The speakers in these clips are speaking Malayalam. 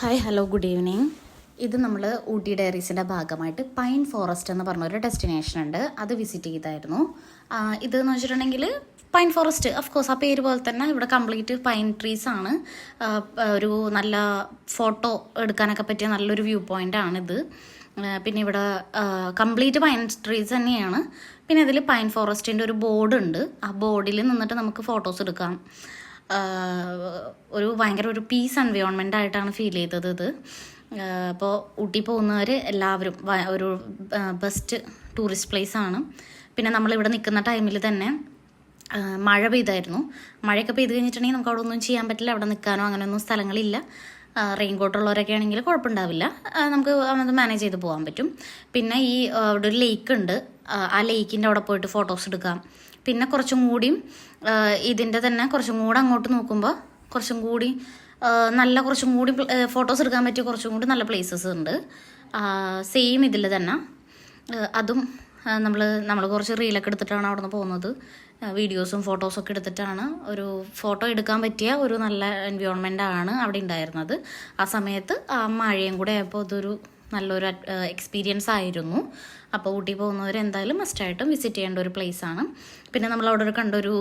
Hi hello good evening. ഇത് നമ്മൾ ഊട്ടി ഡയറീസിൻ്റെ ഭാഗമായിട്ട് പൈൻ ഫോറസ്റ്റ് എന്ന് പറഞ്ഞൊരു ഡെസ്റ്റിനേഷൻ ഉണ്ട്, അത് വിസിറ്റ് ചെയ്തായിരുന്നു. ഇതെന്ന് വെച്ചിട്ടുണ്ടെങ്കിൽ പൈൻ ഫോറസ്റ്റ് കോഴ്സ് ആ പേര് പോലെ തന്നെ ഇവിടെ കംപ്ലീറ്റ് പൈൻ ട്രീസ് ആണ്. ഒരു നല്ല ഫോട്ടോ എടുക്കാനൊക്കെ പറ്റിയ നല്ലൊരു വ്യൂ പോയിൻ്റ് ആണിത്. പിന്നെ ഇവിടെ കംപ്ലീറ്റ് പൈൻ ട്രീസ് തന്നെയാണ്. പിന്നെ ഇതിൽ പൈൻ ഫോറസ്റ്റിൻ്റെ ഒരു ബോർഡ് ഉണ്ട്. ആ ബോർഡിൽ നിന്നിട്ട് നമുക്ക് ഫോട്ടോസ് എടുക്കാം. ഭയങ്കര ഒരു പീസ് എൻവയോൺമെൻ്റ് ആയിട്ടാണ് ഫീൽ ചെയ്തത് ഇത്. അപ്പോൾ ഊട്ടി പോകുന്നവർ എല്ലാവരും ഒരു ബെസ്റ്റ് ടൂറിസ്റ്റ് പ്ലേസ് ആണ്. പിന്നെ നമ്മളിവിടെ നിൽക്കുന്ന ടൈമിൽ തന്നെ മഴ പെയ്തായിരുന്നു. മഴയൊക്കെ പെയ്ത് കഴിഞ്ഞിട്ടുണ്ടെങ്കിൽ നമുക്ക് അവിടെ ഒന്നും ചെയ്യാൻ പറ്റില്ല, അവിടെ നിൽക്കാനോ അങ്ങനെയൊന്നും സ്ഥലങ്ങളില്ല. റെയിൻ കോട്ടുള്ളവരൊക്കെ ആണെങ്കിൽ കുഴപ്പമുണ്ടാവില്ല, നമുക്ക് അത് മാനേജ് ചെയ്ത് പോകാൻ പറ്റും. പിന്നെ അവിടെ ഒരു ലേക്ക് ഉണ്ട്, ആ ലേക്കിൻ്റെ അവിടെ പോയിട്ട് ഫോട്ടോസ് എടുക്കാം. പിന്നെ കുറച്ചും കൂടിയും ഇതിൻ്റെ തന്നെ കുറച്ചും കൂടെ അങ്ങോട്ട് നോക്കുമ്പോൾ കുറച്ചും കൂടി ഫോട്ടോസ് എടുക്കാൻ പറ്റിയ കുറച്ചും കൂടി നല്ല പ്ലേസസ് ഉണ്ട്. സെയിം ഇതിൽ തന്നെ അതും നമ്മൾ കുറച്ച് റീലൊക്കെ എടുത്തിട്ടാണ് അവിടെ നിന്ന് പോകുന്നത്. വീഡിയോസും ഫോട്ടോസൊക്കെ എടുത്തിട്ടാണ് ഒരു ഫോട്ടോ എടുക്കാൻ പറ്റിയ ഒരു നല്ല എൻവയോൺമെൻ്റ് ആണ് അവിടെ ഉണ്ടായിരുന്നത്. ആ സമയത്ത് ആ മഴയും കൂടെ ആയപ്പോൾ ഇതൊരു നല്ലൊരു എക്സ്പീരിയൻസ് ആയിരുന്നു. അപ്പോൾ ഊട്ടി പോകുന്നവർ എന്തായാലും മസ്റ്റായിട്ടും വിസിറ്റ് ചെയ്യേണ്ട ഒരു പ്ലേസാണ്. പിന്നെ നമ്മളവിടെ കണ്ടൊരു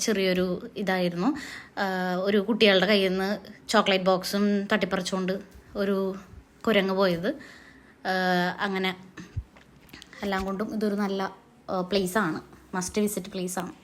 ചെറിയൊരു ഇതായിരുന്നു, ഒരു കുട്ടികളുടെ കയ്യിൽ നിന്ന് ചോക്ലേറ്റ് ബോക്സും തട്ടിപ്പറിച്ചുകൊണ്ട് ഒരു കുരങ്ങ് പോയത്. അങ്ങനെ എല്ലാം കൊണ്ടും ഇതൊരു നല്ല പ്ലേസാണ്, മസ്റ്റ് വിസിറ്റ് പ്ലേസാണ്.